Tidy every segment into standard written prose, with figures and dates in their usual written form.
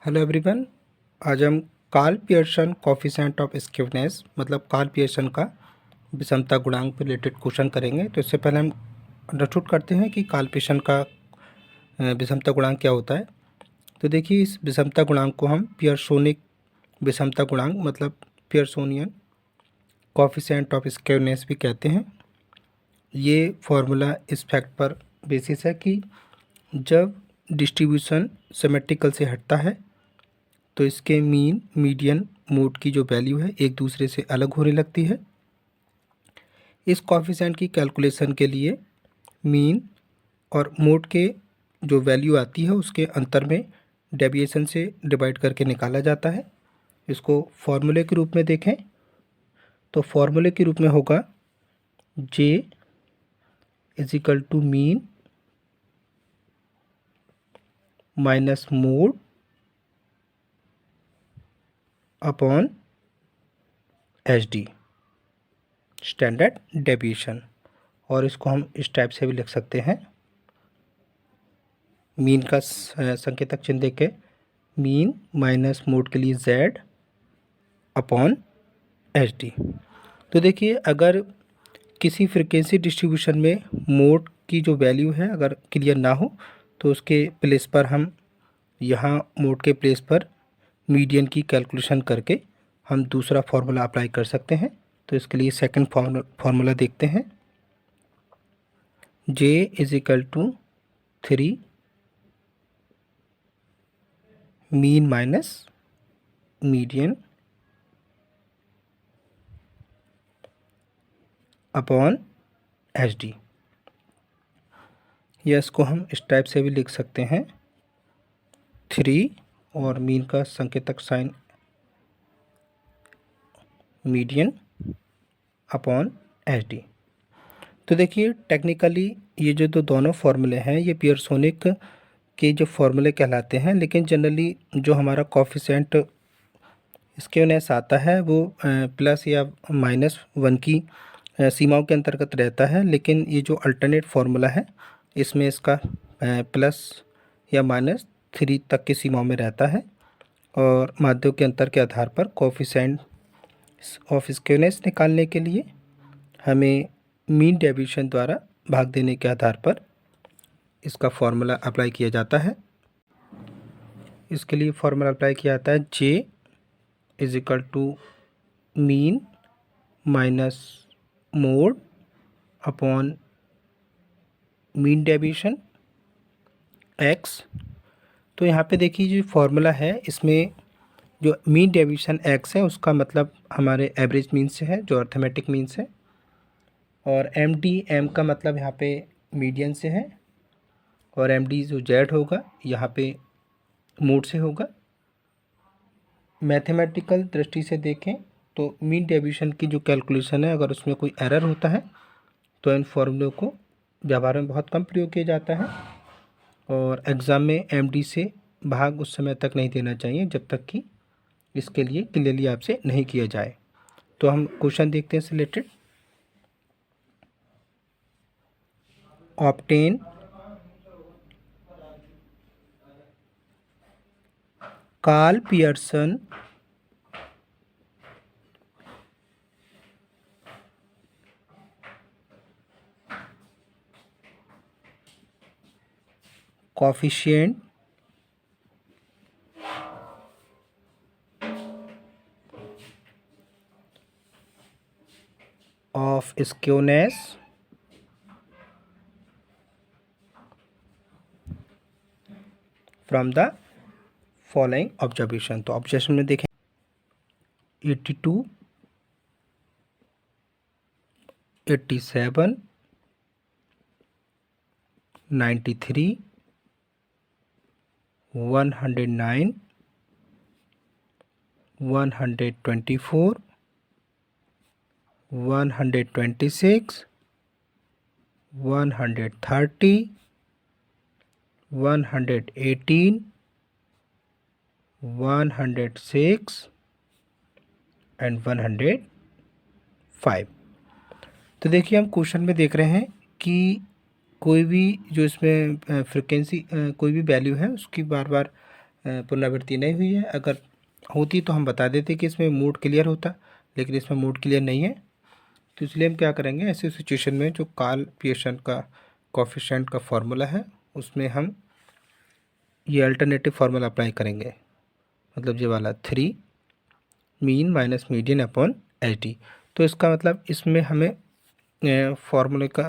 Hello everyone. आज हम Karl Pearson coefficient of skewness मतलब कार्ल पियर्सन का विषमता गुणांक पर रिलेटेड क्वेश्चन करेंगे। तो इससे पहले हम अंडरस्टूड करते हैं कि कार्ल पियर्सन का विषमता गुणांक क्या होता है। तो देखिए, इस विषमता गुणांक को हम पियर्सोनिक विषमता गुणांक मतलब पियर्सोनियन कोफिशिएंट ऑफ स्क्यूनेस भी कहते हैं। ये फॉर्मूला इस फैक्ट पर बेसिस है कि जब डिस्ट्रीब्यूशन सिमेट्रिकल से हटता है तो इसके मीन मीडियन मोड की जो वैल्यू है एक दूसरे से अलग होने लगती है। इस कोफिशिएंट की कैलकुलेशन के लिए मीन और मोड के जो वैल्यू आती है उसके अंतर में डेविएशन से डिवाइड करके निकाला जाता है। इसको फॉर्मूले के रूप में देखें तो फॉर्मूले के रूप में होगा J is equal to mean minus mode upon H D standard deviation. और इसको हम इस टाइप से भी लिख सकते हैं, मीन का संकेतक चिन्ह देके मीन माइनस मोड के लिए z अपॉन एच डी। तो देखिए, अगर किसी फ्रिक्वेंसी डिस्ट्रीब्यूशन में मोड की जो वैल्यू है अगर क्लियर ना हो तो उसके प्लेस पर हम यहाँ मोड के प्लेस पर मीडियन की कैलकुलेशन करके हम दूसरा फार्मूला अप्लाई कर सकते हैं। तो इसके लिए सेकंड फार्मूला देखते हैं, j is equal to 3 mean minus median upon H D. या इसको हम इस टाइप से भी लिख सकते हैं, 3 और मीन का संकेतक sign median upon H D. तो देखिए, टेक्निकली ये जो दोनों फार्मूले हैं ये पियर्सोनिक के जो फार्मूले कहलाते हैं, लेकिन जनरली जो हमारा कोफिशिएंट स्क्यूनेस आता है वो प्लस या माइनस 1 की सीमाओं के अंतर्गत रहता है। लेकिन ये जो अल्टरनेट फार्मूला है इसमें इसका प्लस या माइनस 3 तक की सीमाओं में रहता है। और माध्यों के अंतर के आधार पर कोफिशिएंट ऑफ स्क्यूनेस निकालने के लिए हमें मीन डेविएशन द्वारा भाग देने के आधार पर इसका फार्मूला अप्लाई किया जाता है। इसके लिए फार्मूला अप्लाई किया जाता है, J is equal to mean minus mode upon mean deviation X. तो यहाँ पे देखिए, जो फार्मूला है इसमें जो मीन डेविएशन एक्स है उसका मतलब हमारे एवरेज मीन से है जो अर्थमेटिक मीन से, और एम डी एम का मतलब यहाँ पे मीडियन से है, और एम डी जो जेड होगा यहाँ पे मोड से होगा। मैथमेटिकल दृष्टि से देखें तो मीन डेविएशन की जो कैलकुलेशन है अगर उसमें कोई एरर होता है तो इन फॉर्मूलों को व्यवहार में बहुत कम प्रयोग किया जाता है, और एग्ज़ाम में एमडी से भाग उस समय तक नहीं देना चाहिए जब तक कि इसके लिए क्लियरली आपसे नहीं किया जाए। तो हम क्वेश्चन देखते हैं इससे related. Obtain Karl Pearson coefficient of skewness from the following observation। तो ऑब्जर्वेशन में देखें 82, 87, 93, 109, 124, 126, 130, 118, 106 एंड 105। तो देखिए, हम क्वेश्चन में देख रहे हैं कि कोई भी जो इसमें फ्रिक्वेंसी कोई भी वैल्यू है उसकी बार बार पुनरावृत्ति नहीं हुई है। अगर होती तो हम बता देते कि इसमें मोड क्लियर होता, लेकिन इसमें मोड क्लियर नहीं है। तो इसलिए हम क्या करेंगे, ऐसी सिचुएशन में जो कार्ल पियर्सन का कोफिशिएंट का फॉर्मूला है उसमें हम ये अल्टरनेटिव फार्मूला अप्लाई करेंगे, मतलब ये वाला 3 mean minus median upon H D. तो इसका मतलब इसमें हमें फार्मूले का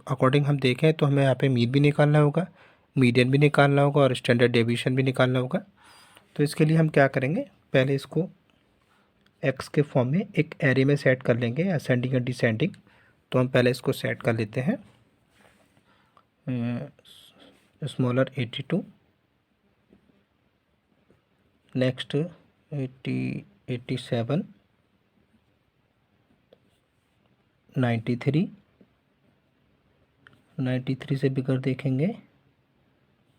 अकॉर्डिंग हम देखें तो हमें यहाँ पे मीन भी निकालना होगा, मीडियन भी निकालना होगा और स्टैंडर्ड डेविएशन भी निकालना होगा। तो इसके लिए हम क्या करेंगे, पहले इसको एक्स के फॉर्म में एक एरे में सेट कर लेंगे, असेंडिंग और डिसेंडिंग। तो हम पहले इसको सेट कर लेते हैं, स्मॉलर 82, नेक्स्ट 87, 93 से बिगड़ देखेंगे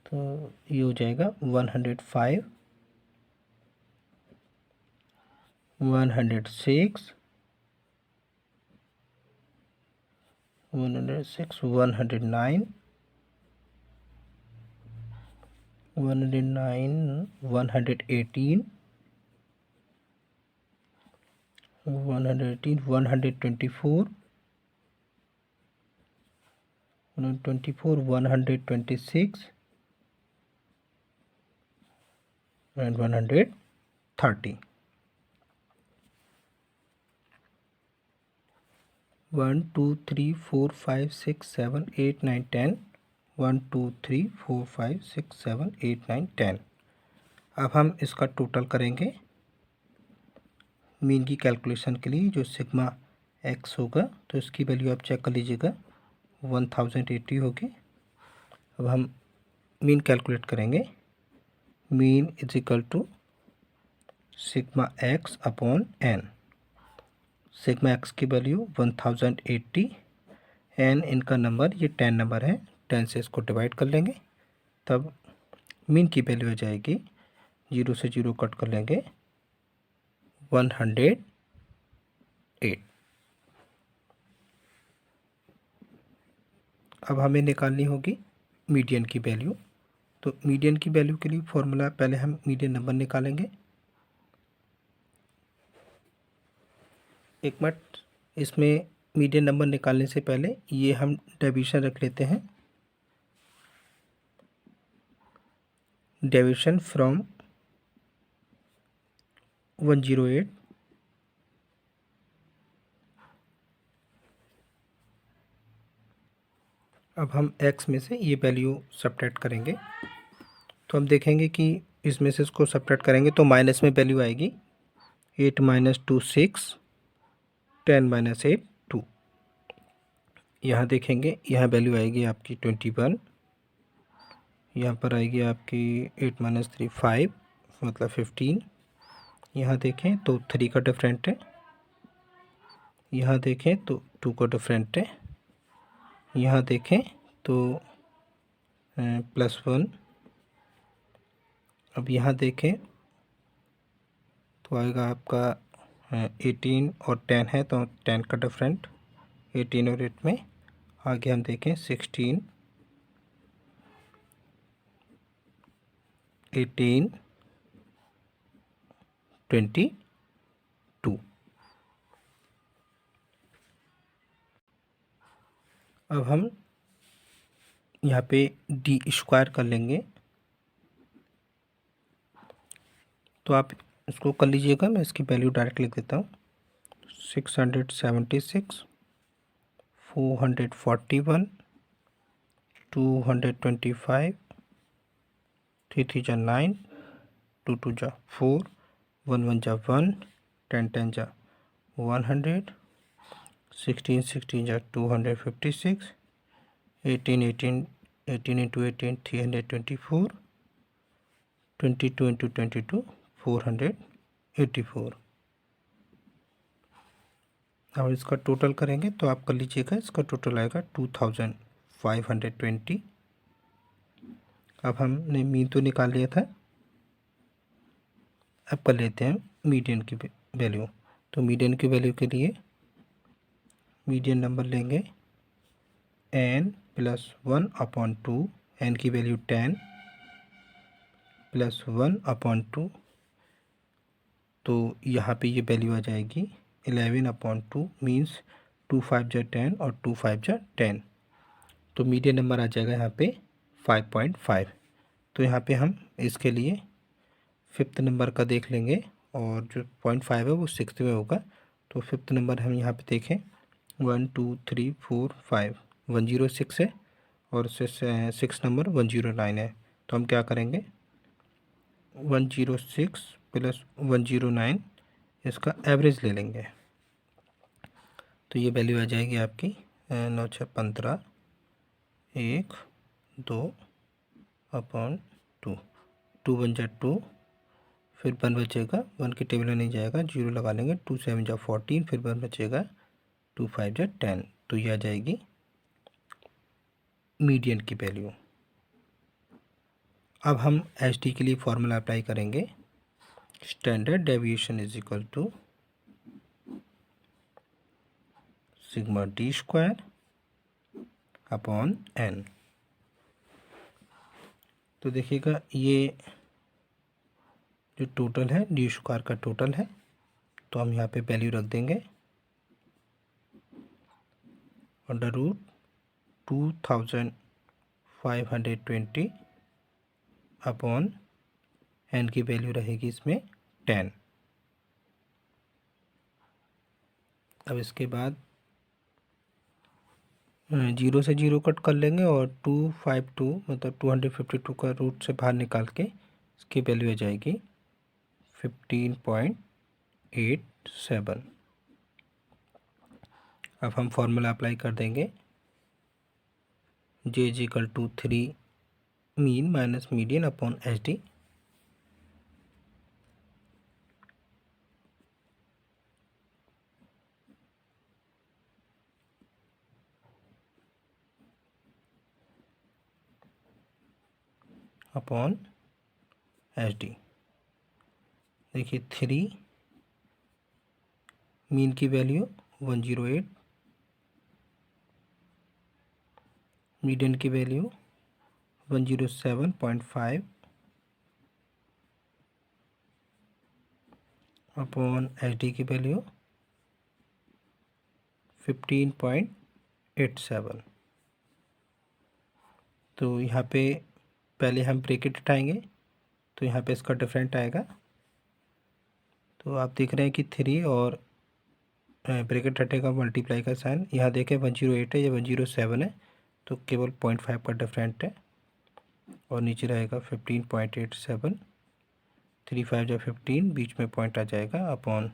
तो ये हो जाएगा 105, 106, 106, 109, 109, 118, 118, 124, 126 and 130. 1 2 3 4 5 6 7 8 9 10, 1 2 3 4 5 6 7 8 9 10। अब हम इसका टोटल करेंगे मीन की कैलकुलेशन के लिए, जो सिग्मा एक्स होगा तो इसकी वैल्यू आप चेक कर लीजिएगा 1080 होगी। अब हम मीन कैलकुलेट करेंगे, mean is equal to sigma X upon N. Sigma X की वैल्यू 1080, एन इनका नंबर ये 10 नंबर है, 10 से इसको डिवाइड कर लेंगे, तब मीन की वैल्यू हो जाएगी, 0 से 0 कट कर लेंगे, 108। अब हमें निकालनी होगी मीडियन की वैल्यू। तो मीडियन की वैल्यू के लिए फॉर्मूला, पहले हम मीडियन नंबर निकालेंगे। एक मिनट, इसमें मीडियन नंबर निकालने से पहले ये हम डेविएशन रख लेते हैं, डेविएशन फ्रॉम 108 अब हम x में से ये वैल्यू सब्ट्रैक्ट करेंगे, तो हम देखेंगे कि इसमें से इसको सब्ट्रैक्ट करेंगे तो माइनस में वैल्यू आएगी 8 - 2 6, 10 - 8 2। यहाँ देखेंगे, यहाँ वैल्यू आएगी आपकी 21, यहाँ पर आएगी आपकी 8 - 3 5, मतलब 15। यहाँ देखें तो 3 का डिफरेंट है, यहाँ देखें तो 2 का डिफरेंट है, यहाँ देखें तो +1। अब यहाँ देखें तो आएगा आपका 18 और 10 है तो 10 का डिफरेंट 18 और 8 में। आगे हम देखें 16, 18, 22। अब हम यहाँ पे डी स्क्वायर कर लेंगे, तो आप इसको कर लीजिएगा, मैं इसकी वैल्यू डायरेक्ट लिख देता हूँ, 676, 441, 225, 3 3 जा 9, 2 2 जा 4, 1 1 जा 1, 10 10 जा 100, 16 16 जा 256, 18 18 18 into 18 324, 22 into 22 484। अब इसका टोटल करेंगे तो आप कर लीजिएगा, इसका टोटल आएगा 2520। अब हमने मीन तो निकाल लिया था, अब कर लेते हैं मीडियन की वैल्यू। तो मीडियन की वैल्यू के लिए मीडियन नंबर लेंगे n +1/2, n की वैल्यू 10, प्लस 1/2, तो यहाँ पे ये वैल्यू आ जाएगी 11/2 मीन्स 2 5 जा 10 और 2 5 जा 10, तो मीडियन नंबर आ जाएगा यहाँ पे 5.5। तो यहाँ पे हम इसके लिए फिफ्थ नंबर का देख लेंगे और जो 0.5 है वो सिक्स्थ में होगा। तो फिफ्थ नंबर हम यहाँ पे देखें 1 2 3 4 5, 106 है और उससे सिक्स नंबर 109 है। तो हम क्या करेंगे 106 प्लस 109 इसका एवरेज ले लेंगे, तो ये वैल्यू आ जाएगी आपकी 9 6 15, 1 2/2, 2 1 जा 2, फिर 1 बचेगा, 1 की टेबल में नहीं जाएगा, 0 लगा लेंगे, 2 7 जा 14, फिर 1 बचेगा, 2 5 जा 10, तो ये आ जाएगी मीडियन की वैल्यू। अब हम एच डी के लिए फॉर्मूला अप्लाई करेंगे, standard deviation is equal to sigma D square upon N. तो देखिएगा ये जो टोटल है डी स्क्वायर का टोटल है, तो हम यहाँ पे वैल्यू रख देंगे √2520 अपॉन एन की वैल्यू रहेगी इसमें 10। अब इसके बाद 0 से 0 कट कर लेंगे और 252 मतलब 252 का रूट से बाहर निकाल के इसकी वैल्यू आ जाएगी 15.87। अब हम फॉर्मूला अप्लाई कर देंगे, J is equal to 3 mean minus median upon H D. Upon H D. देखिए 3 मीन की वैल्यू 108, मीडियन की वैल्यू 107.5 अपॉन एच डी की वैल्यू 15.87। तो यहाँ पे पहले हम ब्रैकेट उठाएंगे, तो यहाँ पे इसका डिफरेंट आएगा। तो आप देख रहे हैं कि 3 और ब्रैकेट हटेगा, मल्टीप्लाई का साइन, यहाँ देखें 108 है या 107 है, तो केवल 0.5 का डिफरेंट है, और नीचे रहेगा 15.87, 3 5 जा 15, बीच में पॉइंट आ जाएगा अपॉन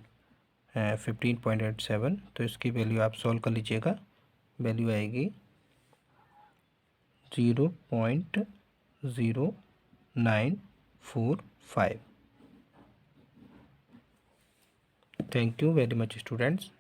15.87। तो इसकी वैल्यू आप सॉल्व कर लीजिएगा, वैल्यू आएगी 0.0945। Thank you very much students.